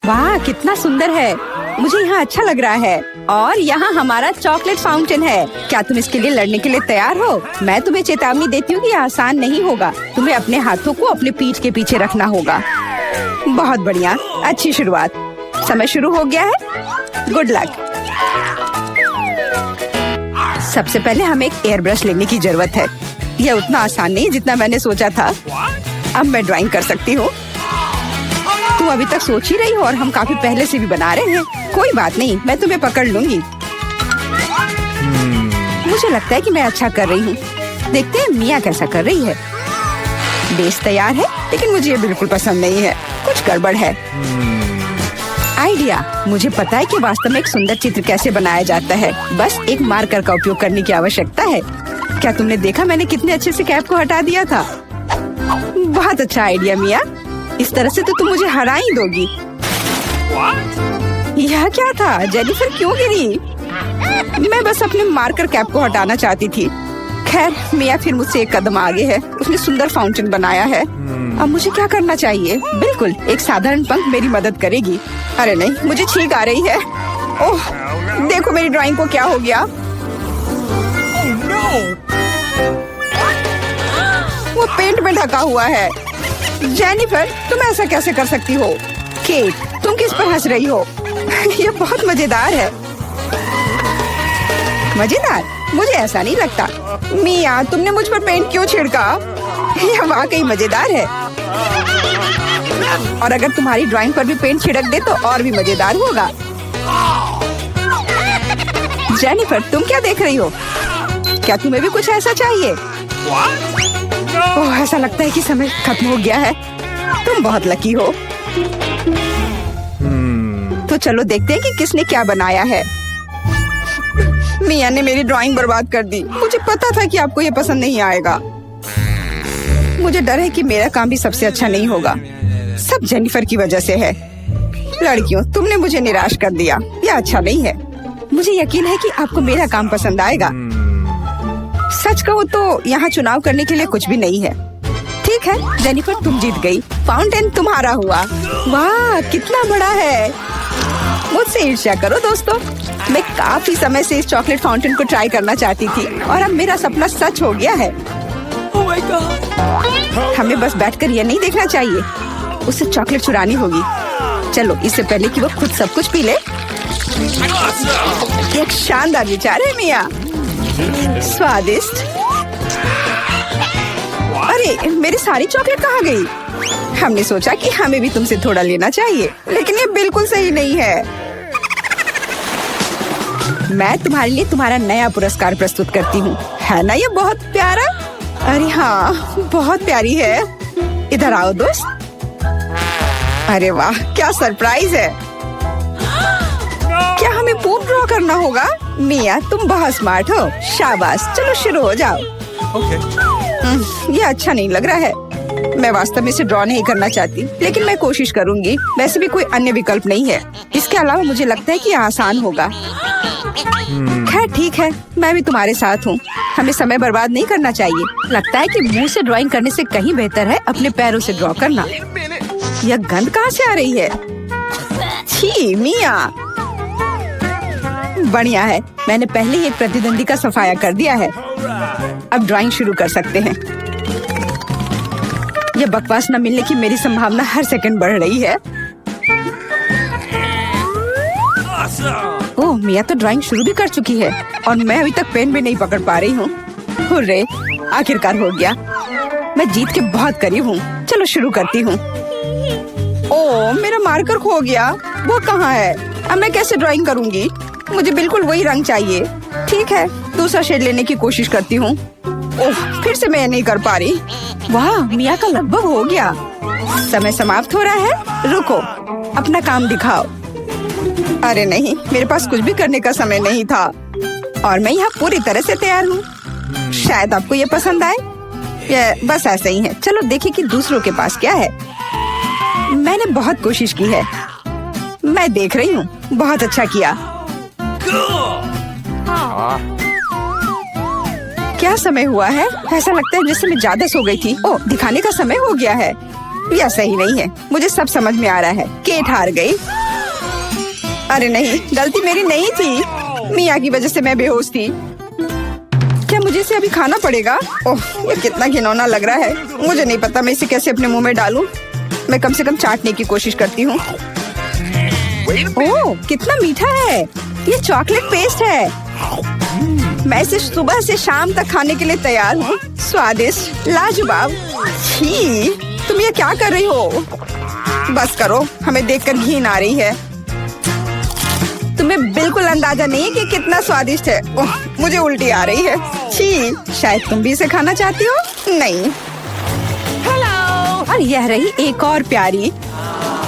वाह कितना सुंदर है, मुझे यहाँ अच्छा लग रहा है। और यहाँ हमारा चॉकलेट फाउंटेन है। क्या तुम इसके लिए लड़ने के लिए तैयार हो? मैं तुम्हें चेतावनी देती हूँ कि ये आसान नहीं होगा। तुम्हें अपने हाथों को अपने पीठ के पीछे रखना होगा। बहुत बढ़िया, अच्छी शुरुआत। समय शुरू हो गया है। Good luck. सबसे पहले हमें एक एयर ब्रश लेने की जरूरत है। यह उतना आसान नहीं जितना मैंने सोचा था। अब मैं ड्राइंग कर सकती हूँ। तुम अभी तक सोच ही रही हो और हम काफी पहले से भी बना रहे हैं। कोई बात नहीं, मैं तुम्हें पकड़ लूंगी। मुझे लगता है कि मैं अच्छा कर रही हूँ। देखते हैं मिया कैसा कर रही है। बेस तैयार है, लेकिन मुझे ये बिल्कुल पसंद नहीं है। कुछ गड़बड़ है। आइडिया, मुझे पता है कि वास्तव में एक सुंदर चित्र कैसे बनाया जाता है। बस एक मार्कर का उपयोग करने की आवश्यकता है। क्या तुमने देखा मैंने कितने अच्छे से कैप को हटा दिया था? बहुत अच्छा आइडिया मिया। इस तरह से तो तुम मुझे हरा ही दोगी। यह क्या था? जेनिफर क्यों गिरी? मैं बस अपने मार्कर कैप को हटाना चाहती थी। खैर, मिया फिर मुझसे एक कदम आगे है। उसने सुंदर फाउंटेन बनाया है। अब मुझे क्या करना चाहिए? बिल्कुल, एक साधारण पंख मेरी मदद करेगी। अरे नहीं, मुझे छींक आ रही है। ओह, देखो मेरी ड्राइंग को क्या हो गया। वो पेंट में ढका हुआ है। जेनिफर, तुम ऐसा कैसे कर सकती हो? केट, तुम किस पर हंस रही हो? ये बहुत मजेदार है। मजेदार? मुझे ऐसा नहीं लगता। मिया, तुमने मुझ पर पेंट क्यों छिड़का? यह वाकई मजेदार है। और अगर तुम्हारी ड्राइंग पर भी पेंट छिड़क दे तो और भी मजेदार होगा। जेनिफर, तुम क्या देख रही हो? क्या तुम्हें भी कुछ ऐसा चाहिए? ओह, ऐसा लगता है कि समय खत्म हो गया है। तुम बहुत लकी हो। तो चलो देखते हैं कि किसने क्या बनाया है। मिया ने मेरी ड्राइंग बर्बाद कर दी। मुझे पता था कि आपको ये पसंद नहीं आएगा। मुझे डर है कि मेरा काम भी सबसे अच्छा नहीं होगा। सब जेनिफर की वजह से है। लड़कियों, तुमने मुझे निराश कर दिया। यह अच्छा नहीं है। मुझे यकीन है कि आपको मेरा काम पसंद आएगा। सच कहो तो यहाँ चुनाव करने के लिए कुछ भी नहीं है। ठीक है जेनिफर, तुम जीत गई। फाउंटेन तुम्हारा हुआ। वाह, कितना बड़ा है। मुझसे ईर्ष्या करो दोस्तों। मैं काफी समय से इस चॉकलेट फाउंटेन को ट्राई करना चाहती थी और अब मेरा सपना सच हो गया है। Oh my God! हमें बस बैठकर यह नहीं देखना चाहिए, उसे चॉकलेट चुरानी होगी। चलो, इससे पहले कि वो खुद सब कुछ पी ले। एक शानदार विचार है मिया। स्वादिष्ट। अरे, मेरी सारी चॉकलेट कहाँ गई? हमने सोचा कि हमें भी तुमसे थोड़ा लेना चाहिए, लेकिन ये बिल्कुल सही नहीं है। मैं तुम्हारे लिए तुम्हारा नया पुरस्कार प्रस्तुत करती हूँ। है ना ये बहुत प्यारा? अरे हाँ, बहुत प्यारी है। इधर आओ दोस्त। अरे वाह, क्या सरप्राइज है। क्या हमें पूर्ण ड्रॉ करना होगा? मिया, तुम बहुत स्मार्ट हो। शाबाश, चलो शुरू हो जाओ। ये अच्छा नहीं लग रहा है। मैं वास्तव में इसे ड्रॉ नहीं करना चाहती, लेकिन मैं कोशिश करूंगी। वैसे भी कोई अन्य विकल्प नहीं है। इसके अलावा मुझे लगता है कि यह आसान होगा। खैर ठीक है, मैं भी तुम्हारे साथ हूँ। हमें समय बर्बाद नहीं करना चाहिए। लगता है कि मुंह से ड्राइंग करने से कहीं बेहतर है अपने पैरों से ड्रॉ करना। यह गंध कहाँ से आ रही है? छी मिया। बढ़िया है, मैंने पहले ही एक प्रतिद्वंदी का सफाया कर दिया है। अब ड्राइंग शुरू कर सकते हैं। यह बकवास न मिलने की मेरी संभावना हर सेकंड बढ़ रही है। ओह, मिया तो ड्राइंग शुरू भी कर चुकी है और मैं अभी तक पेन भी नहीं पकड़ पा रही हूँ। हुर्रे, आखिरकार हो गया। मैं जीत के बहुत करीब हूँ। चलो शुरू करती हूँ। ओह, मेरा मार्कर खो गया। वो कहाँ है? अब मैं कैसे ड्राइंग करूँगी? मुझे बिल्कुल वही रंग चाहिए। ठीक है, दूसरा शेड लेने की कोशिश करती हूँ। ओह, फिर से मैं नहीं कर पा रही। वाह, मिया का लगभग हो गया। समय समाप्त हो रहा है। रुको, अपना काम दिखाओ। अरे नहीं, मेरे पास कुछ भी करने का समय नहीं था और मैं यहाँ पूरी तरह से तैयार हूँ। शायद आपको ये पसंद आए। ये बस ऐसे ही है। चलो देखें कि दूसरों के पास क्या है। मैंने बहुत कोशिश की है। मैं देख रही हूँ। बहुत अच्छा किया। क्या समय हुआ है? ऐसा लगता है जैसे मैं ज्यादा सो गई थी। ओह, दिखाने का समय हो गया है। यह सही नहीं है। मुझे सब समझ में आ रहा है। केट हार गई। अरे नहीं, गलती मेरी नहीं थी। मिया की वजह से मैं बेहोश थी। क्या मुझे इसे अभी खाना पड़ेगा? ओह, ये कितना घिनौना लग रहा है। मुझे नहीं पता मैं इसे कैसे अपने मुंह में डालूं। मैं कम से कम चाटने की कोशिश करती हूँ। ओह, कितना मीठा है। ये चॉकलेट पेस्ट है। मैं इसे सुबह से शाम तक खाने के लिए तैयार हूँ। स्वादिष्ट, लाजवाब। छी, तुम ये क्या कर रही हो? बस करो, हमें देखकर घिन आ रही है। तुम्हें बिल्कुल अंदाजा नहीं है कि कितना स्वादिष्ट है। ओह, मुझे उल्टी आ रही है। छी, शायद तुम भी इसे खाना चाहती हो? नहीं। और यह रही एक और प्यारी।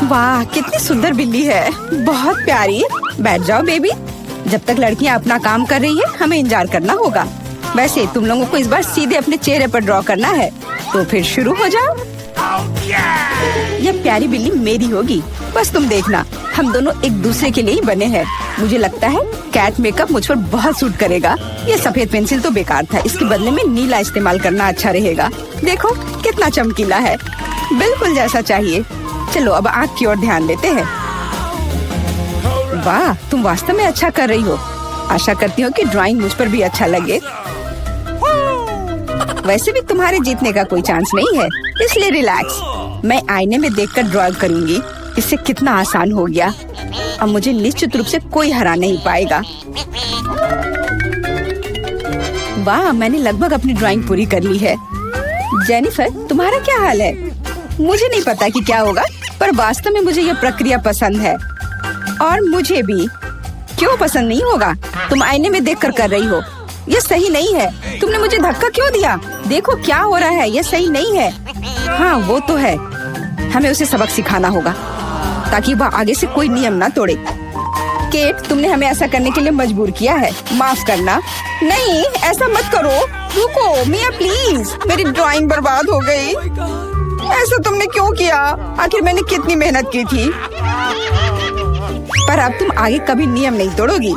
वाह, कितनी सुंदर बिल्ली है, बहुत प्यारी। बैठ जाओ बेबी। जब तक लड़कियां अपना काम कर रही है, हमें इंतजार करना होगा। वैसे तुम लोगों को इस बार सीधे अपने चेहरे पर ड्रॉ करना है, तो फिर शुरू हो जाओ। यह प्यारी बिल्ली मेरी होगी, बस तुम देखना। हम दोनों एक दूसरे के लिए ही बने हैं। मुझे लगता है कैट मेकअप मुझ पर बहुत सूट करेगा। ये सफेद पेंसिल तो बेकार था, इसके बदले में नीला इस्तेमाल करना अच्छा रहेगा। देखो कितना चमकीला है, बिल्कुल जैसा चाहिए। चलो अब आँख की ओर ध्यान देते हैं। वाह, तुम वास्तव में अच्छा कर रही हो। आशा करती हूँ कि ड्राइंग मुझ पर भी अच्छा लगे। वैसे भी तुम्हारे जीतने का कोई चांस नहीं है, इसलिए रिलैक्स। मैं आईने में देखकर ड्रॉ करूंगी। इससे कितना आसान हो गया। अब मुझे निश्चित रूप से कोई हरा नहीं पाएगा। वाह, मैंने लगभग अपनी ड्राइंग पूरी कर ली है। जेनिफर, तुम्हारा क्या हाल है? मुझे नहीं पता कि क्या होगा, पर वास्तव में मुझे यह प्रक्रिया पसंद है। और मुझे भी। क्यों पसंद नहीं होगा? तुम आईने में देखकर कर रही हो। ये सही नहीं है। तुमने मुझे धक्का क्यों दिया? देखो क्या हो रहा है, ये सही नहीं है। हाँ, वो तो है। हमें उसे सबक सिखाना होगा ताकि वह आगे से कोई नियम ना तोड़े। केट, तुमने हमें ऐसा करने के लिए मजबूर किया है। माफ करना। नहीं, ऐसा मत करो। रुको मिया, प्लीज। मेरी ड्राइंग बर्बाद हो गई। ऐसा तुमने क्यों किया? आखिर मैंने कितनी मेहनत की थी। पर अब तुम आगे कभी नियम नहीं तोड़ोगी।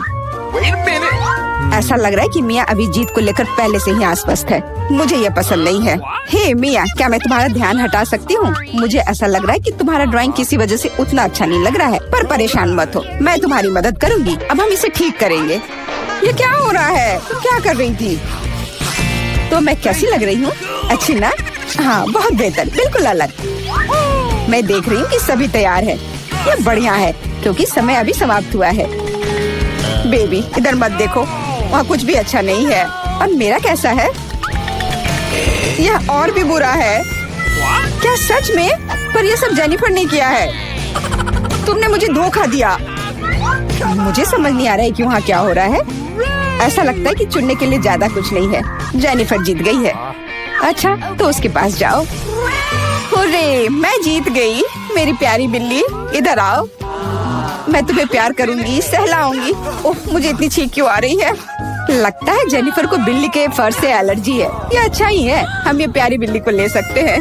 ऐसा लग रहा है कि मिया अभी जीत को लेकर पहले से ही आश्वस्त है। मुझे यह पसंद नहीं है। हे मिया, क्या मैं तुम्हारा ध्यान हटा सकती हूँ? मुझे ऐसा लग रहा है कि तुम्हारा ड्राइंग किसी वजह से उतना अच्छा नहीं लग रहा है, पर परेशान मत हो, मैं तुम्हारी मदद करूँगी। अब हम इसे ठीक करेंगे। ये क्या हो रहा है? तुम क्या कर रही थी? तो मैं कैसी लग रही हूँ? अच्छी ना? हाँ, बहुत बेहतर, बिल्कुल अलग। मैं देख रही हूँ कि सभी तैयार है। ये बढ़िया है, क्योंकि समय अभी समाप्त हुआ है। बेबी, इधर मत देखो, वहाँ कुछ भी अच्छा नहीं है। और मेरा कैसा है? यह और भी बुरा है। क्या सच में? पर यह सब जेनिफर ने किया है। तुमने मुझे धोखा दिया। मुझे समझ नहीं आ रहा है कि वहाँ क्या हो रहा है। ऐसा लगता है कि चुनने के लिए ज्यादा कुछ नहीं है। जेनिफर जीत गई है। अच्छा, तो उसके पास जाओ। हुर्रे, मैं जीत गई। मेरी प्यारी बिल्ली, इधर आओ। मैं तुम्हें प्यार करूंगी, सहलाऊंगी। ओह, मुझे इतनी छींक क्यों आ रही है? लगता है जेनिफर को बिल्ली के फर से एलर्जी है। ये अच्छा ही है, हम ये प्यारी बिल्ली को ले सकते हैं।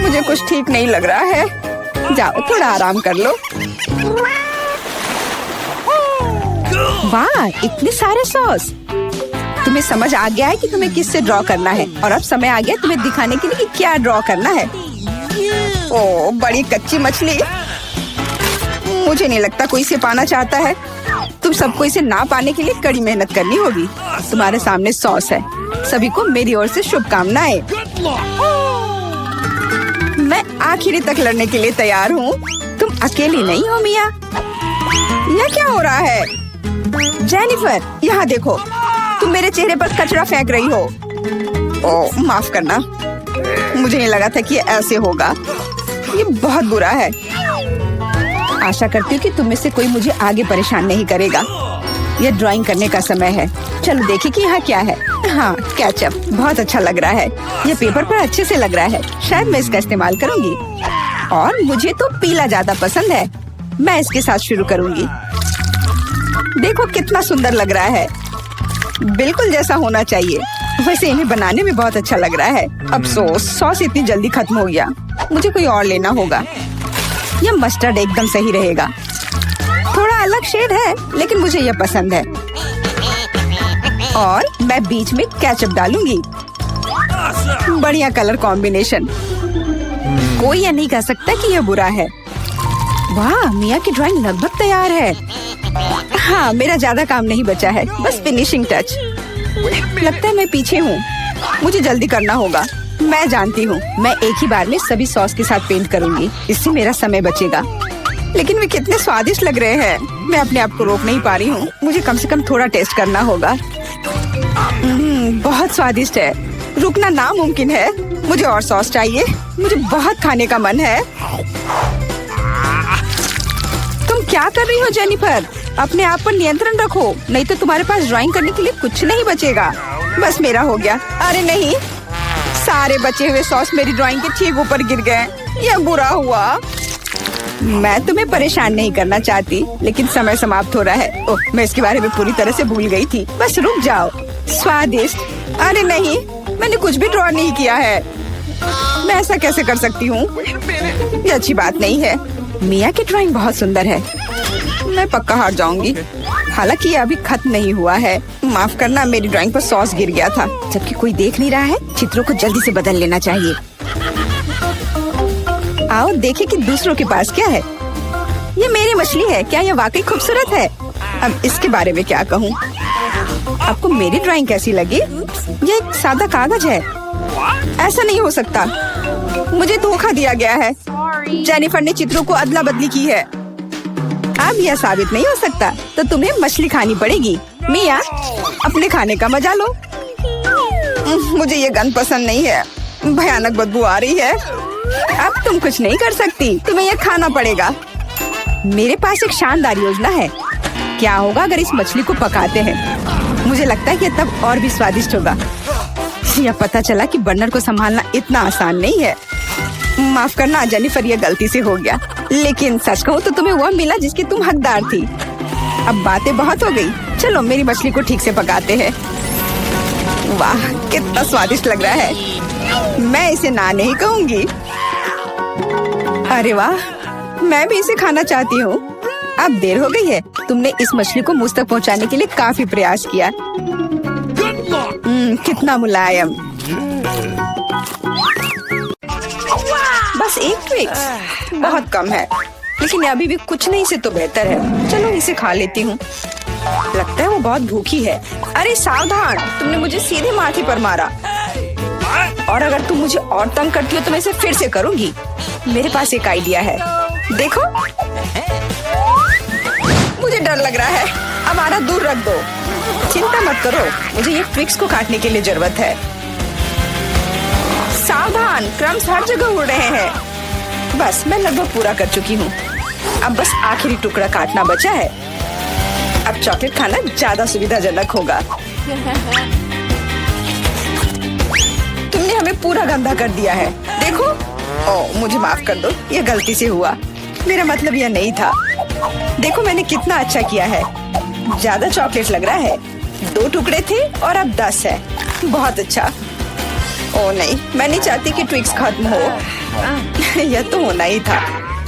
मुझे कुछ ठीक नहीं लग रहा है। जाओ, थोड़ा आराम कर लो। वाह, इतने सारे सॉस। तुम्हें समझ आ गया है कि तुम्हें किससे ड्रॉ करना है, और अब समय आ गया तुम्हें दिखाने के लिए कि क्या ड्रॉ करना है। ओह, बड़ी कच्ची मछली। मुझे नहीं लगता कोई इसे पाना चाहता है। तुम सबको इसे ना पाने के लिए कड़ी मेहनत करनी होगी। तुम्हारे सामने सॉस है। सभी को मेरी ओर से शुभकामनाएं। मैं आखिरी तक लड़ने के लिए तैयार हूँ। तुम अकेली नहीं हो मिया। यह क्या हो रहा है? जेनिफर, यहाँ देखो। तुम मेरे चेहरे पर कचरा फेंक रही हो। ओह, माफ करना। मुझे नहीं लगा था कि ऐसे होगा। ये बहुत बुरा है। आशा करती हूँ कि तुम में से कोई मुझे आगे परेशान नहीं करेगा। यह ड्राइंग करने का समय है। चलो देखिए कि यहाँ क्या है। हाँ, केचप बहुत अच्छा लग रहा है। यह पेपर पर अच्छे से लग रहा है। शायद मैं इसका इस्तेमाल करूँगी। और मुझे तो पीला ज्यादा पसंद है। मैं इसके साथ शुरू करूँगी। देखो कितना सुंदर लग रहा है। बिल्कुल जैसा होना चाहिए। वैसे इन्हें बनाने में बहुत अच्छा लग रहा है। अफसोस, सॉस इतनी जल्दी खत्म हो गया। मुझे कोई और लेना होगा। यह मस्टर्ड एकदम सही रहेगा। थोड़ा अलग शेड है, लेकिन मुझे यह पसंद है। और मैं बीच में केचप डालूंगी। बढ़िया कलर कॉम्बिनेशन। कोई यह नहीं कह सकता कि यह बुरा है। वाह, मिया की ड्राइंग लगभग तैयार है। हाँ, मेरा ज्यादा काम नहीं बचा है, बस फिनिशिंग टच। लगता है मैं पीछे हूँ, मुझे जल्दी करना होगा। मैं जानती हूँ, मैं एक ही बार में सभी सॉस के साथ पेंट करूँगी, इससे मेरा समय बचेगा। लेकिन वे कितने स्वादिष्ट लग रहे हैं, मैं अपने आप को रोक नहीं पा रही हूँ। मुझे कम से कम थोड़ा टेस्ट करना होगा। बहुत स्वादिष्ट है, रुकना नामुमकिन है। मुझे और सॉस चाहिए, मुझे बहुत खाने का मन है। तुम क्या कर रही हो जेनिफर? अपने आप पर नियंत्रण रखो, नहीं तो तुम्हारे पास ड्राइंग करने के लिए कुछ नहीं बचेगा। बस मेरा हो गया। अरे नहीं, सारे बचे हुए सॉस मेरी ड्राइंग के ठीक ऊपर गिर गए। यह बुरा हुआ। मैं तुम्हें परेशान नहीं करना चाहती, लेकिन समय समाप्त हो रहा है। ओह, मैं इसके बारे में पूरी तरह से भूल गई थी। बस रुक जाओ। स्वादिष्ट? अरे नहीं, मैंने कुछ भी ड्रॉ नहीं किया है। मैं ऐसा कैसे कर सकती हूँ? ये अच्छी बात नहीं है। मिया की ड्राइंग बहुत सुंदर है, मैं पक्का हार जाऊंगी। हालांकि ये अभी खत्म नहीं हुआ है। माफ करना, मेरी ड्राइंग पर सॉस गिर गया था। जबकि कोई देख नहीं रहा है, चित्रों को जल्दी से बदल लेना चाहिए। आओ देखें कि दूसरों के पास क्या है। ये मेरी मछली है, क्या ये वाकई खूबसूरत है? अब इसके बारे में क्या कहूँ? आपको मेरी ड्राइंग कैसी लगी? ये एक सादा कागज है। ऐसा नहीं हो सकता, मुझे धोखा दिया गया है। जेनिफर ने चित्रों को अदला बदली की है। अब यह साबित नहीं हो सकता, तो तुम्हें मछली खानी पड़ेगी। मिया, अपने खाने का मजा लो। मुझे ये गंध पसंद नहीं है, भयानक बदबू आ रही है। अब तुम कुछ नहीं कर सकती, तुम्हें यह खाना पड़ेगा। मेरे पास एक शानदार योजना है। क्या होगा अगर इस मछली को पकाते हैं? मुझे लगता है कि तब और भी स्वादिष्ट होगा। यह पता चला कि बर्नर को संभालना इतना आसान नहीं है। माफ करना जेनिफर, यह गलती से हो गया। लेकिन सच कहूँ तो तुम्हें वह मिला जिसकी तुम हकदार थी। अब बातें बहुत हो गई, चलो मेरी मछली को ठीक से पकाते हैं। वाह, कितना स्वादिष्ट लग रहा है। मैं इसे ना नहीं कहूँगी। अरे वाह, मैं भी इसे खाना चाहती हूँ। अब देर हो गई है। तुमने इस मछली को मुझ तक पहुँचाने के लिए काफी प्रयास किया। कितना मुलायम। बस एक ट्विक्स बहुत कम है, लेकिन अभी भी कुछ नहीं से तो बेहतर है। चलो इसे खा लेती हूँ। लगता है वो बहुत भूखी है। अरे सावधान, तुमने मुझे सीधे माथे पर मारा। और अगर तुम मुझे और तंग करती हो तो मैं इसे फिर से करूँगी। मेरे पास एक आइडिया है, देखो। मुझे डर लग रहा है, अब आरा दूर रख दो। चिंता मत करो, मुझे ये ट्विक्स को काटने के लिए जरूरत है। सावधान, क्रम्स हर जगह उड़ रहे हैं। बस मैं लगभग पूरा कर चुकी हूँ। अब बस आखिरी टुकड़ा काटना बचा है। अब चॉकलेट खाना ज्यादा सुविधाजनक होगा। तुमने हमें पूरा गंदा कर दिया है, देखो। ओह, मुझे माफ कर दो, ये गलती से हुआ। मेरा मतलब यह नहीं था। देखो मैंने कितना अच्छा किया है। ज्यादा चॉकलेट लग रहा है। 2 टुकड़े थे और अब 10 है। बहुत अच्छा। ओह नहीं, मैं नहीं चाहती कि ट्विक्स खत्म हो। यह तो होना ही था,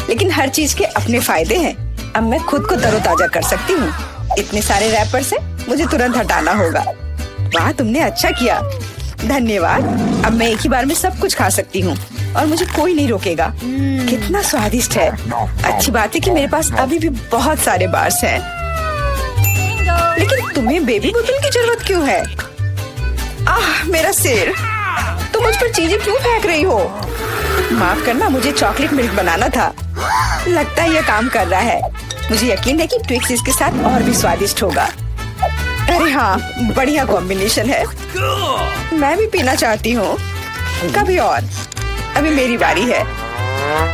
लेकिन हर चीज के अपने फायदे हैं। अब मैं खुद को तरोताजा कर सकती हूँ। इतने सारे रैपर से मुझे तुरंत हटाना होगा। वाह, तुमने अच्छा किया, धन्यवाद। अब मैं एक ही बार में सब कुछ खा सकती हूँ और मुझे कोई नहीं रोकेगा। कितना स्वादिष्ट है। अच्छी बात है कि मेरे पास अभी भी बहुत सारे बार्स हैं। लेकिन तुम्हें बेबी बोतल की जरूरत क्यों है? आह, मेरा सिर। तुम मुझ पर चीजें क्यों फेंक रही हो? माफ करना, मुझे चॉकलेट मिल्क बनाना था। लगता है यह काम कर रहा है। मुझे यकीन है कि ट्विक्स इसके साथ और भी स्वादिष्ट होगा। अरे हाँ, बढ़िया कॉम्बिनेशन है। मैं भी पीना चाहती हूँ, कभी और। अभी मेरी बारी है।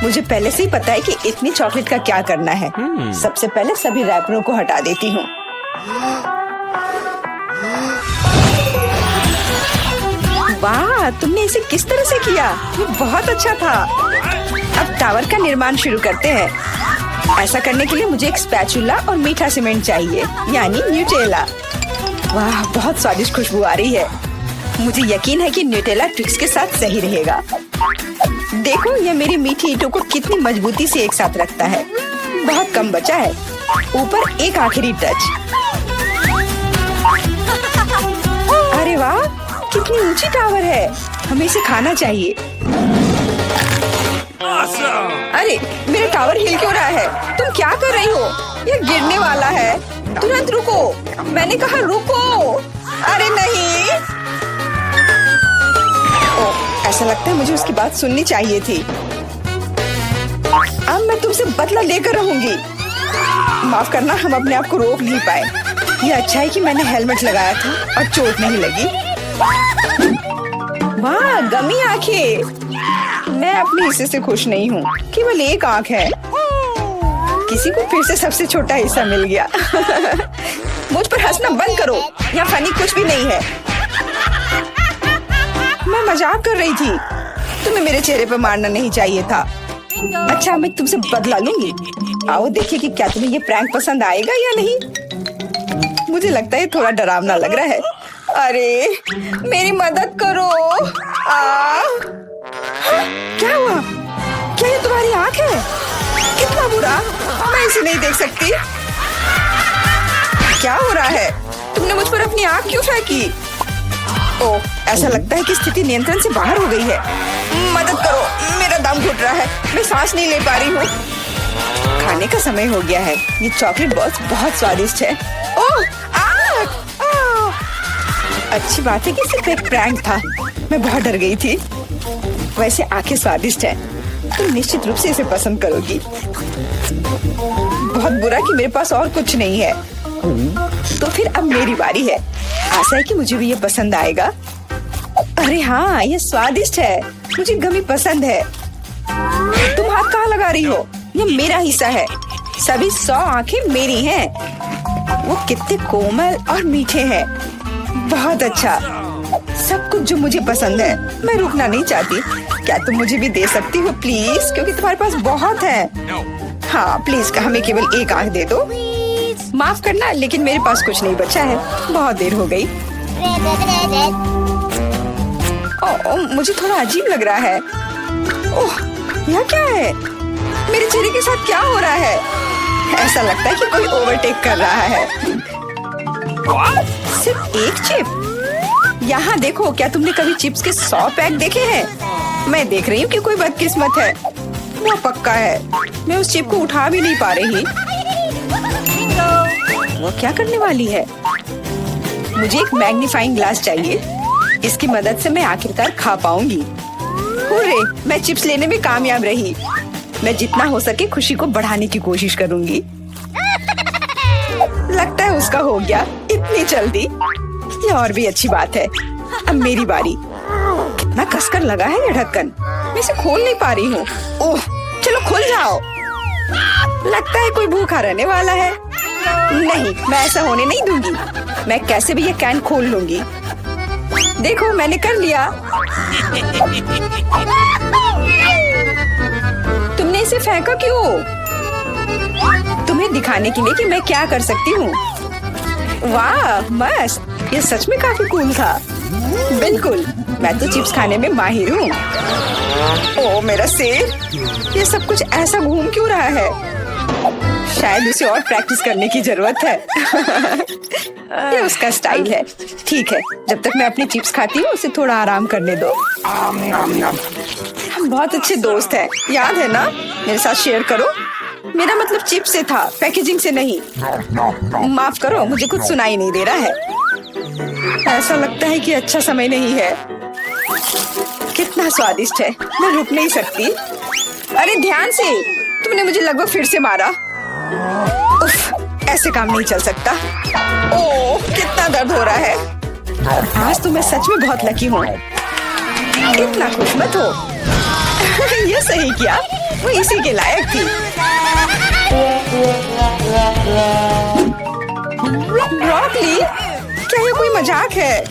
मुझे पहले से ही पता है कि इतनी चॉकलेट का क्या करना है। सबसे पहले सभी रैपरों को हटा देती हूँ। वाह, तुमने इसे किस तरह से किया? ये बहुत अच्छा था। अब टावर का निर्माण शुरू करते हैं। ऐसा करने के लिए मुझे एक स्पैचुला और मीठा सीमेंट चाहिए, यानी न्यूटेला। वाह, बहुत स्वादिष्ट खुशबू आ रही है। मुझे यकीन है कि न्यूटेला ट्विक्स के साथ सही रहेगा। देखो, यह मेरी मीठी ईंटों को कितनी मजबूती से एक साथ रखता है। बहुत कम बचा है। ऊपर एक आखिरी टच। अरे वाह, कितनी ऊंची टावर है। हमें इसे खाना चाहिए। अरे मेरा टावर हिल क्यों रहा है? तुम क्या कर रही हो? ये गिरने वाला है। तुरंत रुको, मैंने कहा रुको। अरे नहीं। ओह, ऐसा लगता है मुझे उसकी बात सुननी चाहिए थी। अब मैं तुमसे बदला लेकर रहूंगी। माफ करना, हम अपने आप को रोक नहीं पाए। ये अच्छा है कि मैंने हेलमेट लगाया था और चोट नहीं लगी। वाह, गमी आंखें। मैं अपने हिस्से से खुश नहीं हूँ, केवल एक आंख है। किसी को फिर से सबसे छोटा हिस्सा मिल गया। मुझ पर हंसना बंद करो, यहाँ फनी कुछ भी नहीं है। मैं मजाक कर रही थी। तुम्हें मेरे चेहरे पर मारना नहीं चाहिए था। अच्छा, मैं तुमसे बदला लूंगी। आओ देखिए कि क्या तुम्हें ये प्रैंक पसंद आएगा या नहीं। मुझे लगता है थोड़ा डरावना लग रहा है। अरे मेरी मदद करो। क्या हुआ? क्या ये तुम्हारी आंख है? कितना बुरा, मैं इसे नहीं देख सकती। क्या हो रहा है? तुमने मुझ पर अपनी आंख क्यों फेंकी? ओह, ऐसा लगता है कि स्थिति नियंत्रण से बाहर हो गई है। मदद करो, मेरा दम घुट रहा है। मैं सांस नहीं ले पा रही हूँ। खाने का समय हो गया है। ये चॉकलेट बॉल्स बहुत स्वादिष्ट है। ओह, अच्छी बात है कि सिर्फ एक प्रैंक था। मैं बहुत डर गई थी। वैसे आंखें स्वादिष्ट है, तुम निश्चित रूप से इसे पसंद करोगी। बहुत बुरा कि मेरे पास और कुछ नहीं है। तो फिर अब मेरी बारी है। आशा है कि मुझे भी ये पसंद आएगा। अरे हाँ, ये स्वादिष्ट है। मुझे गमी पसंद है। तुम हाथ कहाँ लगा रही हो? ये मेरा हिस्सा है। सभी 100 आंखें मेरी हैं। वो कितने कोमल और मीठे हैं। बहुत अच्छा, सब कुछ जो मुझे पसंद है। मैं रुकना नहीं चाहती। क्या तुम मुझे भी दे सकती हो प्लीज? क्योंकि तुम्हारे पास बहुत है। हाँ प्लीज, हमें केवल एक आंख दे दो। माफ करना, लेकिन मेरे पास कुछ नहीं बचा है। बहुत देर हो गई। मुझे थोड़ा अजीब लग रहा है। ओह, यह क्या है? मेरे चेहरे के साथ क्या हो रहा है? ऐसा लगता है कि कोई ओवरटेक कर रहा है। सिर्फ एक चिप? यहाँ देखो, क्या तुमने कभी चिप्स के 100 पैक देखे हैं? मैं देख रही हूँ कि कोई बदकिस्मत है। वो पक्का है। मैं उस चिप को उठा भी नहीं पा रही। वो क्या करने वाली है? मुझे एक मैग्नीफाइंग ग्लास चाहिए। इसकी मदद से मैं आखिरकार खा पाऊंगी। हुर्रे, मैं चिप्स लेने में कामयाब रही। मैं जितना हो सके खुशी को बढ़ाने की कोशिश करूंगी। लगता है उसका हो गया इतनी जल्दी। ये और भी अच्छी बात है। अब मेरी बारी। कितना कसकर लगा है ये ढक्कन। मैं इसे खोल नहीं पा रही हूँ। ओह, चलो खुल जाओ। लगता है कोई भूखा रहने वाला है। नहीं, मैं ऐसा होने नहीं दूंगी। मैं कैसे भी ये कैन खोल लूंगी। देखो, मैंने कर लिया। तुमने इसे फेंका क्यों? तुम्हें दिखाने के लिए कि मैं क्या कर सकती हूँ। वाह मस्त, ये सच में काफी कूल था। बिल्कुल, मैं तो चिप्स खाने में माहिर हूँ। ओह मेरा सिर, ये सब कुछ ऐसा घूम क्यों रहा है? शायद उसे और प्रैक्टिस करने की जरूरत है। ये उसका स्टाइल है। ठीक है, जब तक मैं अपनी चिप्स खाती हूँ उसे थोड़ा आराम करने दो। हम बहुत अच्छे दोस्त हैं, याद है ना? मेरे साथ शेयर करो। मेरा मतलब चिप्स से था, पैकेजिंग से नहीं। माफ करो, मुझे कुछ सुनाई नहीं दे रहा है। ऐसा लगता है कि अच्छा समय नहीं है। कितना स्वादिष्ट है, मैं रुक नहीं सकती। अरे ध्यान से, तुमने मुझे लगभग फिर से मारा। उफ, ऐसे काम नहीं चल सकता। ओह, कितना दर्द हो रहा है। आज तो मैं सच में बहुत लकी हूँ। इतना खुश मत हो। ये सही किया, वो इसी के लायक थी। ब्रोकली, क्या ये कोई मजाक है?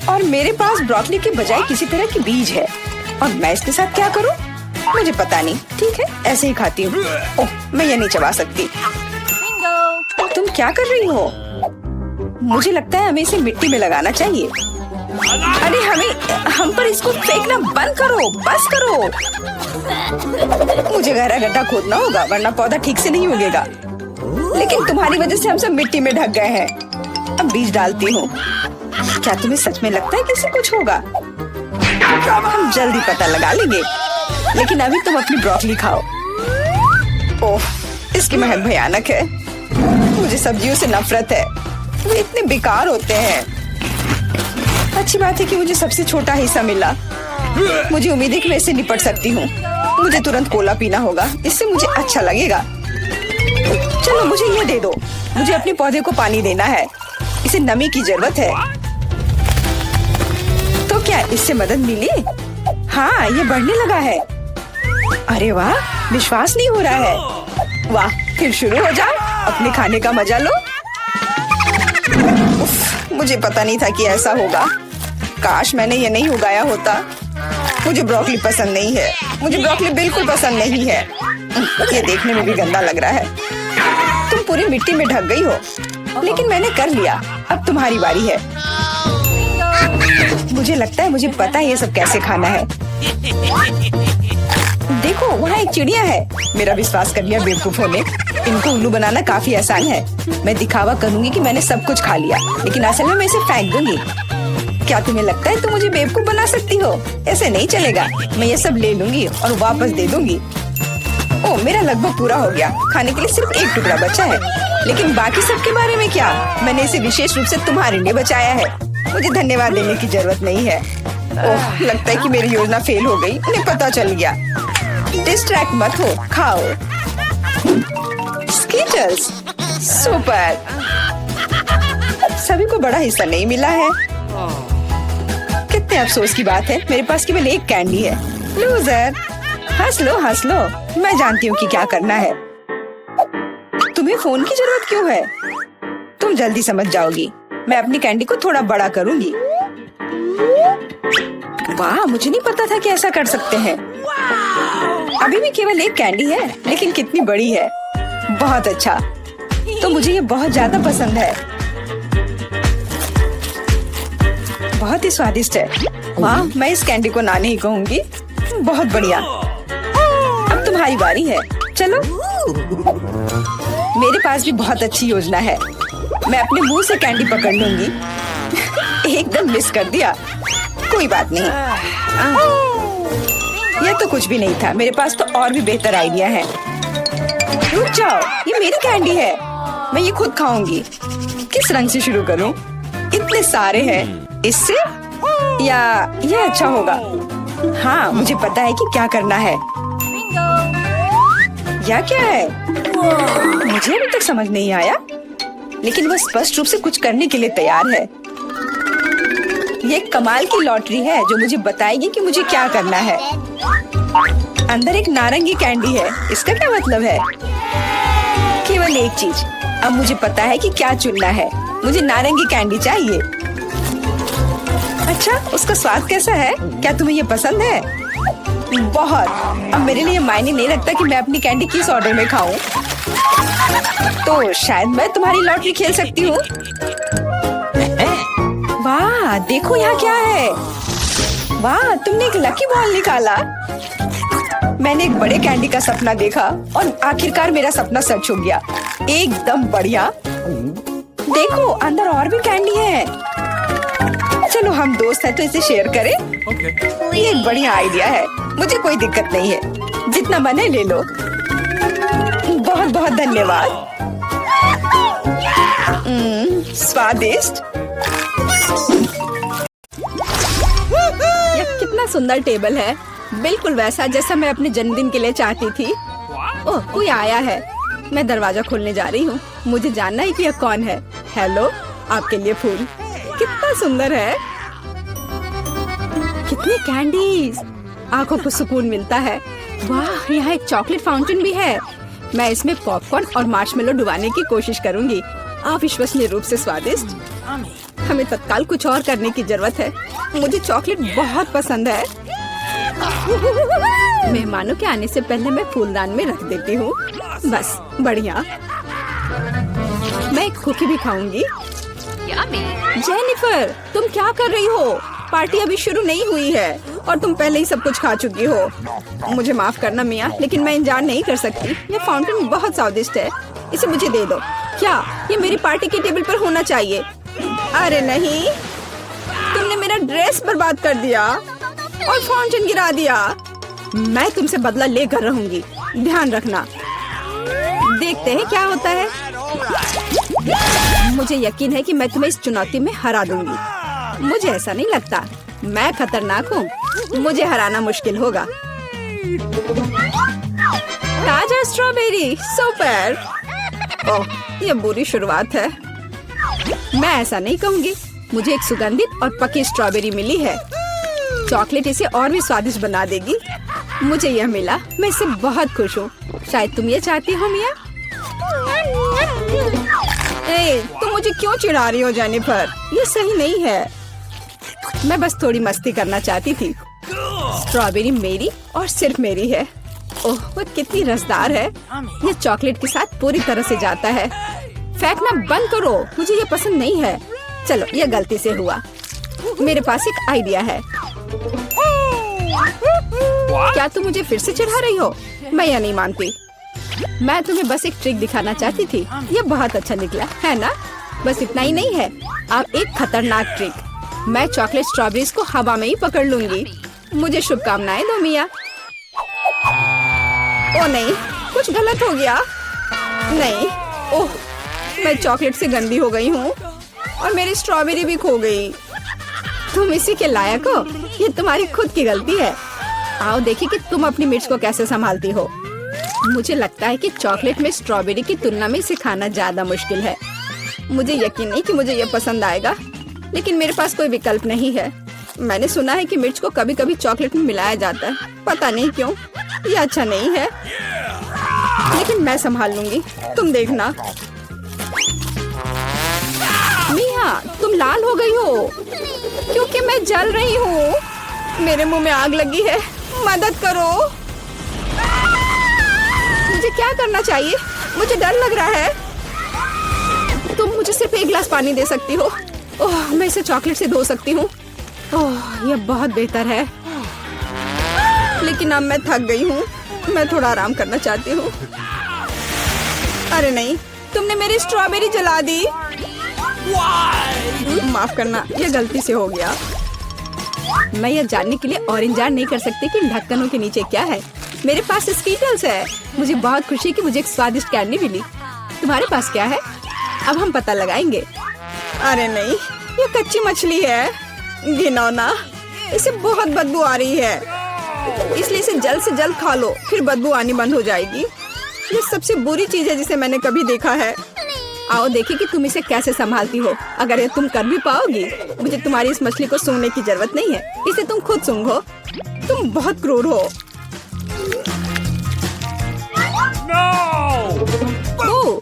और मेरे पास ब्रोकली के बजाय किसी तरह की बीज है, और मैं इसके साथ क्या करूं? मुझे पता नहीं। ठीक है, ऐसे ही खाती हूँ। ओह, मैं ये नहीं चबा सकती। तुम क्या कर रही हो? मुझे लगता है हमें इसे मिट्टी में लगाना चाहिए। अरे हम पर इसको फेंकना बंद करो, बस करो। मुझे गहरा गड्ढा खोदना होगा, वरना पौधा ठीक से नहीं उगेगा। लेकिन तुम्हारी वजह से हम सब मिट्टी में ढक गए हैं। अब बीज डालती हूँ। क्या तुम्हें सच में लगता है कि इससे कुछ होगा? हम जल्दी पता लगा लेंगे, लेकिन अभी तुम अपनी ब्रोकली खाओ। ओह, इसकी महक भयानक है। मुझे सब्जियों से नफरत है, वे इतने बेकार होते हैं। अच्छी बात है कि मुझे सबसे छोटा हिस्सा मिला। मुझे उम्मीद है कि मैं इससे निपट सकती हूँ। मुझे तुरंत कोला पीना होगा, इससे मुझे अच्छा लगेगा। चलो मुझे ये दे दो। मुझे अपने पौधे को पानी देना है, इसे नमी की जरूरत है। तो क्या इससे मदद मिली? हाँ, ये बढ़ने लगा है। अरे वाह, विश्वास नहीं हो रहा है। वाह, फिर शुरू हो जाओ, अपने खाने का मजा लो। उफ, मुझे पता नहीं था कि ऐसा होगा। काश मैंने ये नहीं उगाया होता। मुझे ब्रोकली पसंद नहीं है। मुझे ब्रोकली बिल्कुल पसंद नहीं है। ये देखने में भी गंदा लग रहा है। तुम पूरी मिट्टी में ढक गई हो, लेकिन मैंने कर लिया। अब तुम्हारी बारी है। मुझे लगता है मुझे पता है ये सब कैसे खाना है। देखो, वहाँ एक चिड़िया है। मेरा विश्वास कर लिया बेवकूफों ने। इनको उल्लू बनाना काफी आसान है। मैं दिखावा करूंगी कि मैंने सब कुछ खा लिया, लेकिन असल में मैं इसे फेंक दूंगी। क्या तुम्हें लगता है तुम मुझे बेवकूफ बना सकती हो? ऐसे नहीं चलेगा। मैं ये सब ले लूंगी और वापस दे दूंगी। ओह, मेरा लगभग पूरा हो गया। खाने के लिए सिर्फ एक टुकड़ा बचा है, लेकिन बाकी सब के बारे में क्या? मैंने इसे विशेष रूप से तुम्हारे लिए बचाया है। मुझे धन्यवाद देने की जरूरत नहीं है। ओह, लगता है कि मेरी योजना फेल हो गई। उन्हें पता चल गया। डिस्ट्रैक्ट मत हो, खाओ। Skittles, super. सभी को बड़ा हिस्सा नहीं मिला है। कितने अफसोस की बात है, मेरे पास केवल एक कैंडी है। लूजर, हंस लो हंस लो। मैं जानती हूँ कि क्या करना है। तुम्हें फोन की जरूरत क्यों है? तुम जल्दी समझ जाओगी। मैं अपनी कैंडी को थोड़ा बड़ा करूंगी। वाह, मुझे नहीं पता था कि ऐसा कर सकते हैं। अभी भी केवल एक कैंडी है, लेकिन कितनी बड़ी है। बहुत अच्छा, तो मुझे ये बहुत ज्यादा पसंद है। बहुत ही स्वादिष्ट है। वाह, मैं इस कैंडी को ना नहीं कहूंगी। बहुत बढ़िया। अब तुम्हारी बारी है। चलो, मेरे पास भी बहुत अच्छी योजना है। मैं अपने मुंह से कैंडी पकड़ लूंगी। एकदम मिस कर दिया। कोई बात नहीं। यह तो कुछ भी नहीं था। मेरे पास तो और भी बेहतर आइडिया है। रुक जाओ, ये मेरी कैंडी है। मैं ये खुद खाऊंगी। किस रंग से शुरू करूं? इतने सारे हैं। इससे या ये अच्छा होगा? हाँ, मुझे पता है कि क्या करना है। यह क्या है? मुझे अभी तक समझ नहीं आया, लेकिन वह स्पष्ट रूप से कुछ करने के लिए तैयार है। ये एक कमाल की लॉटरी है जो मुझे बताएगी कि मुझे क्या करना है। अंदर एक नारंगी कैंडी है। इसका क्या मतलब है? केवल एक चीज। अब मुझे पता है कि क्या चुनना है। मुझे नारंगी कैंडी चाहिए। अच्छा, उसका स्वाद कैसा है? क्या तुम्हें ये पसंद है? बहुत। अब मेरे लिए मायने नहीं रखता कि मैं अपनी कैंडी किस ऑर्डर में खाऊं। तो शायद मैं तुम्हारी लॉटरी खेल सकती हूँ। वाह, देखो यहाँ क्या है। वाह, तुमने एक लकी बॉल निकाला। मैंने एक बड़े कैंडी का सपना देखा और आखिरकार मेरा सपना सच हो गया। एकदम बढ़िया। देखो, अंदर और भी कैंडी है। चलो, हम दोस्त हैं तो इसे शेयर करें। ये एक बढ़िया आइडिया है। मुझे कोई दिक्कत नहीं है। जितना बने ले लो। बहुत बहुत धन्यवाद। स्वादिष्ट। यह कितना सुंदर टेबल है। बिल्कुल वैसा जैसा मैं अपने जन्मदिन के लिए चाहती थी। ओह, कोई आया है। मैं दरवाजा खोलने जा रही हूँ। मुझे जानना है कि यह कौन है। हेलो, आपके लिए फूल। कितना सुंदर है। कितनी कैंडीज। आंखों को सुकून मिलता है। वाह, यहाँ एक चॉकलेट फाउंटेन भी है। मैं इसमें पॉपकॉर्न और मार्शमेलो डुबाने की कोशिश करूंगी। अविश्वसनीय रूप से स्वादिष्ट। हमें तत्काल कुछ और करने की जरूरत है। मुझे चॉकलेट बहुत पसंद है। मेहमानों के आने से पहले मैं फूलदान में रख देती हूँ। बस, बढ़िया। मैं एक कुकी भी खाऊंगी। जेनिफर, तुम क्या कर रही हो? पार्टी अभी शुरू नहीं हुई है और तुम पहले ही सब कुछ खा चुकी हो। मुझे माफ करना मिया, लेकिन मैं इंतजार नहीं कर सकती। ये फाउंटेन बहुत स्वादिष्ट है। इसे मुझे दे दो। क्या ये मेरी पार्टी के टेबल पर होना चाहिए? अरे नहीं, तुमने मेरा ड्रेस बर्बाद कर दिया। और फाउंटेन गिरा दिया। मैं तुमसे बदला लेकर रहूंगी, ध्यान रखना। देखते हैं क्या होता है। मुझे यकीन है कि मैं तुम्हें इस चुनौती में हरा दूंगी। मुझे ऐसा नहीं लगता, मैं खतरनाक हूँ, मुझे हराना मुश्किल होगा। ताजा स्ट्रॉबेरी, सुपर। ओह, ये बुरी शुरुआत है। मैं ऐसा नहीं कहूँगी। मुझे एक सुगंधित और पकी स्ट्रॉबेरी मिली है। चॉकलेट इसे और भी स्वादिष्ट बना देगी। मुझे यह मिला, मैं इससे बहुत खुश हूँ। शायद तुम ये चाहती हो मिया। तुम मुझे क्यों चिढ़ा रही हो जेनिफर? ये सही नहीं है। मैं बस थोड़ी मस्ती करना चाहती थी। स्ट्रॉबेरी मेरी और सिर्फ मेरी है। ओह, वो कितनी रसदार है। ये चॉकलेट के साथ पूरी तरह से जाता है। फेंकना बंद करो, मुझे ये पसंद नहीं है। चलो, ये गलती से हुआ। मेरे पास एक आइडिया है। क्या तुम मुझे फिर से चिढ़ा रही हो? मैं यह नहीं मानती। मैं तुम्हें बस एक ट्रिक दिखाना चाहती थी। ये बहुत अच्छा निकला है ना? बस इतना ही नहीं है, आप एक खतरनाक ट्रिक। मैं चॉकलेट स्ट्रॉबेरीज को हवा में ही पकड़ लूंगी। मुझे शुभकामनाएं दो मिया। ओ नहीं, कुछ गलत हो गया। नहीं, ओह, मैं चॉकलेट से गंदी हो गई हूँ और मेरी स्ट्रॉबेरी भी खो गई। तुम इसी के लायक हो। ये तुम्हारी खुद की गलती है। आओ देखिए कि तुम अपनी मिर्च को कैसे संभालती हो। मुझे लगता है कि चॉकलेट में स्ट्रॉबेरी की तुलना में इसे खाना ज्यादा मुश्किल है। मुझे यकीन नहीं कि मुझे यह पसंद आएगा, लेकिन मेरे पास कोई विकल्प नहीं है। मैंने सुना है कि मिर्च को कभी कभी चॉकलेट में मिलाया जाता है, पता नहीं क्यों। यह अच्छा नहीं है, लेकिन मैं संभाल लूंगी, तुम देखना। मिया, तुम लाल हो गई हो क्योंकि मैं जल रही हूँ। मेरे मुंह में आग लगी है, मदद करो। मुझे क्या करना चाहिए? मुझे डर लग रहा है। तुम मुझे सिर्फ एक गिलास पानी दे सकती हो। ओह, मैं इसे चॉकलेट से धो सकती हूँ। ओह, यह बहुत बेहतर है, लेकिन अब मैं थक गई हूँ। मैं थोड़ा आराम करना चाहती हूँ। अरे नहीं, तुमने मेरी स्ट्रॉबेरी जला दी। माफ करना, यह गलती से हो गया। मैं यह जानने के लिए और इंतजार नहीं कर सकती कि इन ढक्कनों के नीचे क्या है। मेरे पास स्कीटल्स है। मुझे बहुत खुशी कि मुझे एक स्वादिष्ट कैंडी मिली। तुम्हारे पास क्या है? अब हम पता लगाएंगे। अरे नहीं, ये कच्ची मछली है। घिनौना, इसे बहुत बदबू आ रही है, इसलिए इसे जल्द से जल्द खा लो, फिर बदबू आनी बंद हो जाएगी। ये सबसे बुरी चीज है जिसे मैंने कभी देखा है। आओ देखिए कि तुम इसे कैसे संभालती हो। अगर ये तुम कर भी पाओगी, मुझे तुम्हारी इस मछली को सूंघने की जरूरत नहीं है। इसे तुम खुद सूंघो। तुम बहुत क्रूर हो। ओह,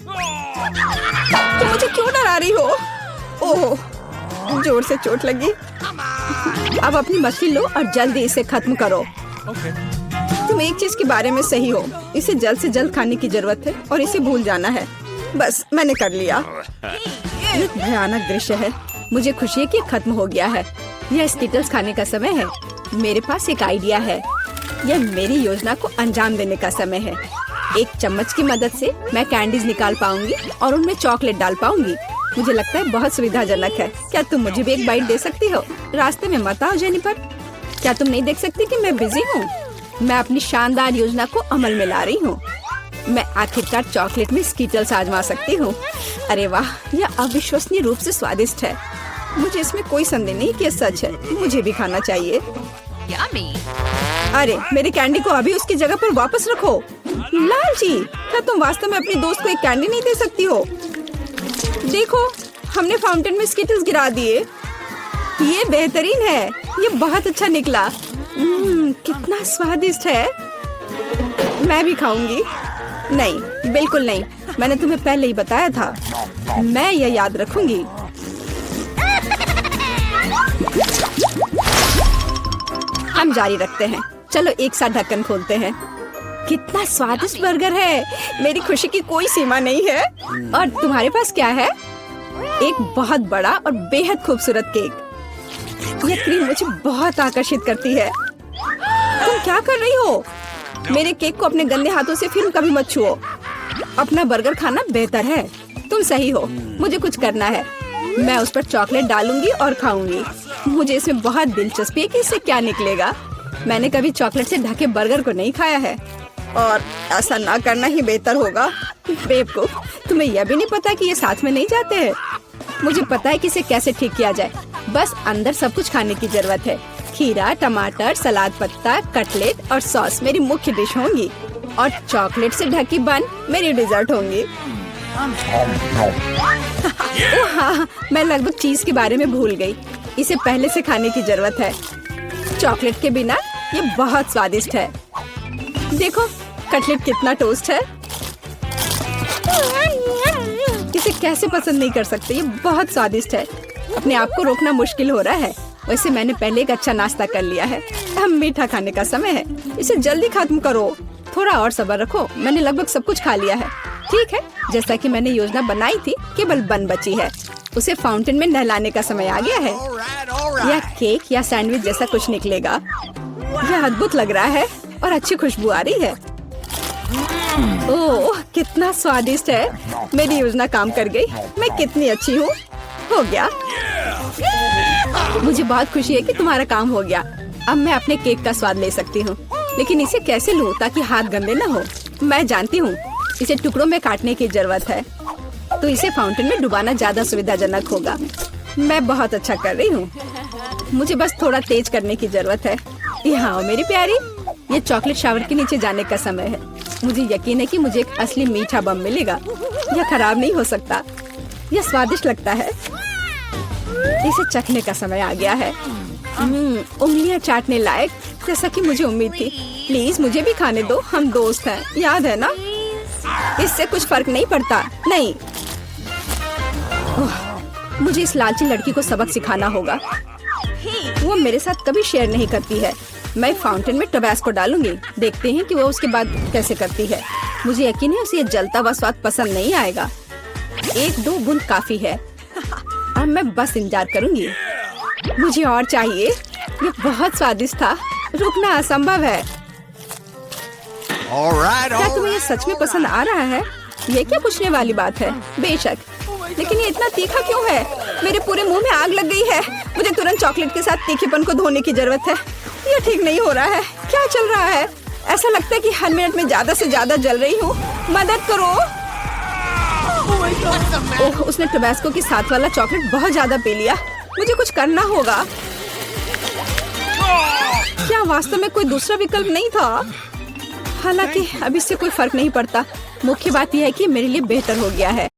तुम मुझे क्यों डरा रही हो? ओह, जोर से चोट लगी। अब अपनी मछली लो और जल्दी इसे खत्म करो। तुम एक चीज के बारे में सही हो, इसे जल्द से जल्द खाने की जरूरत है और इसे भूल जाना है। बस, मैंने कर लिया। ये भयानक दृश्य है। मुझे खुशी है कि खत्म हो गया है। यह स्कीटल्स खाने का समय है। मेरे पास एक आइडिया है। यह मेरी योजना को अंजाम देने का समय है। एक चम्मच की मदद से मैं कैंडीज निकाल पाऊंगी और उनमें चॉकलेट डाल पाऊंगी। मुझे लगता है बहुत सुविधाजनक है। क्या तुम मुझे भी एक बाइट दे सकती हो? रास्ते में मत आओ जेनिफर। क्या तुम नहीं देख सकती कि मैं बिजी हूँ? मैं अपनी शानदार योजना को अमल में ला रही हूँ। मैं आखिरकार चॉकलेट में स्कीटल्स आजमा सकती हूँ। अरे वाह, यह अविश्वसनीय रूप से स्वादिष्ट है। मुझे इसमें कोई संदेह नहीं कि यह सच है। मुझे भी खाना चाहिए। अरे, मेरी कैंडी को अभी उसकी जगह पर वापस रखो। लालची, क्या तुम वास्तव में अपनी दोस्त को एक कैंडी नहीं दे सकती हो? देखो, हमने फाउंटेन में स्कीटल्स गिरा दिए। ये बेहतरीन है। ये बहुत अच्छा निकला। कितना स्वादिष्ट है। मैं भी खाऊंगी। नहीं, बिल्कुल नहीं। मैंने तुम्हें पहले ही बताया था। मैं यह याद रखूंगी। हम जारी रखते हैं। चलो एक साथ ढक्कन खोलते हैं। कितना स्वादिष्ट बर्गर है। मेरी खुशी की कोई सीमा नहीं है। और तुम्हारे पास क्या है? एक बहुत बड़ा और बेहद खूबसूरत केक। यह क्रीम मुझे बहुत आकर्षित करती है। तुम क्या कर रही हो? मेरे केक को अपने गंदे हाथों से फिर कभी मत छुओ। अपना बर्गर खाना बेहतर है। तुम सही हो। मुझे कुछ करना है। मैं उस पर चॉकलेट डालूंगी और खाऊंगी। मुझे इसमें बहुत दिलचस्पी है कि इससे क्या निकलेगा। मैंने कभी चॉकलेट से ढके बर्गर को नहीं खाया है और ऐसा ना करना ही बेहतर होगा। बेवकूफ, तुम्हें यह भी नहीं पता कि ये साथ में नहीं जाते हैं। मुझे पता है कि इसे कैसे ठीक किया जाए। बस अंदर सब कुछ खाने की जरूरत है। खीरा, टमाटर, सलाद पत्ता, कटलेट और सॉस मेरी मुख्य डिश होंगी और चॉकलेट से ढकी बन मेरी डिजर्ट होंगी। हाँ, मैं लगभग चीज के बारे में भूल गई। इसे पहले से खाने की जरूरत है। चॉकलेट के बिना ये बहुत स्वादिष्ट है। देखो कटलेट कितना टोस्ट है। इसे कैसे पसंद नहीं कर सकते, ये बहुत स्वादिष्ट है। अपने आप को रोकना मुश्किल हो रहा है। वैसे मैंने पहले एक अच्छा नाश्ता कर लिया है। अब मीठा खाने का समय है। इसे जल्दी खत्म करो। थोड़ा और सब्र रखो, मैंने लगभग सब कुछ खा लिया है। ठीक है, जैसा कि मैंने योजना बनाई थी, केवल बन बची है। उसे फाउंटेन में नहलाने का समय आ गया है। यह केक या सैंडविच जैसा कुछ निकलेगा। यह अद्भुत लग रहा है और अच्छी खुशबू आ रही है। ओह, कितना स्वादिष्ट है। मेरी योजना काम कर गई। मैं कितनी अच्छी हूँ। हो गया। मुझे बहुत खुशी है कि तुम्हारा काम हो गया। अब मैं अपने केक का स्वाद ले सकती हूँ, लेकिन इसे कैसे लूँ ताकि हाथ गंदे न हो। मैं जानती हूँ, इसे टुकड़ों में काटने की जरूरत है, तो इसे फाउंटेन में डुबाना ज्यादा सुविधाजनक होगा। मैं बहुत अच्छा कर रही हूँ। मुझे बस थोड़ा तेज करने की जरूरत है। यहाँ मेरी प्यारी, ये चॉकलेट शावर के नीचे जाने का समय है। मुझे यकीन है कि मुझे एक असली मीठा बम मिलेगा। यह खराब नहीं हो सकता। यह स्वादिष्ट लगता है। इसे चखने का समय आ गया है। उंगलियां चाटने लायक, जैसा कि मुझे उम्मीद थी। प्लीज मुझे भी खाने दो, हम दोस्त हैं, याद है ना? इससे कुछ फर्क नहीं पड़ता। नहीं, मुझे इस लालची लड़की को सबक सिखाना होगा। वो मेरे साथ कभी शेयर नहीं करती है। मैं फाउंटेन में टबैस्को डालूंगी। देखते हैं कि वो उसके बाद कैसे करती है। मुझे यकीन है उसे ये जलता हुआ स्वाद पसंद नहीं आएगा। 1-2 बूंद काफी है। अब मैं बस इंतजार करूंगी। मुझे और चाहिए। ये बहुत स्वादिष्ट था। रुकना असंभव है। क्या तुम्हें ये सच में पसंद आ रहा है? ये क्या पूछने वाली बात है? बेशक, लेकिन ये इतना तीखा क्यों है? मेरे पूरे मुंह में आग लग गई है। मुझे तुरंत चॉकलेट के साथ तीखेपन को धोने की जरूरत है। ये ठीक नहीं हो रहा है। क्या चल रहा है? ऐसा लगता है कि हर मिनट में ज्यादा से ज्यादा जल रही हूँ। मदद करो। ओह, उसने टबैस्को के साथ वाला चॉकलेट बहुत ज्यादा पी लिया। मुझे कुछ करना होगा। क्या वास्तव में कोई दूसरा विकल्प नहीं था? हालांकि अब इससे कोई फर्क नहीं पड़ता। मुख्य बात यह है कि मेरे लिए बेहतर हो गया है।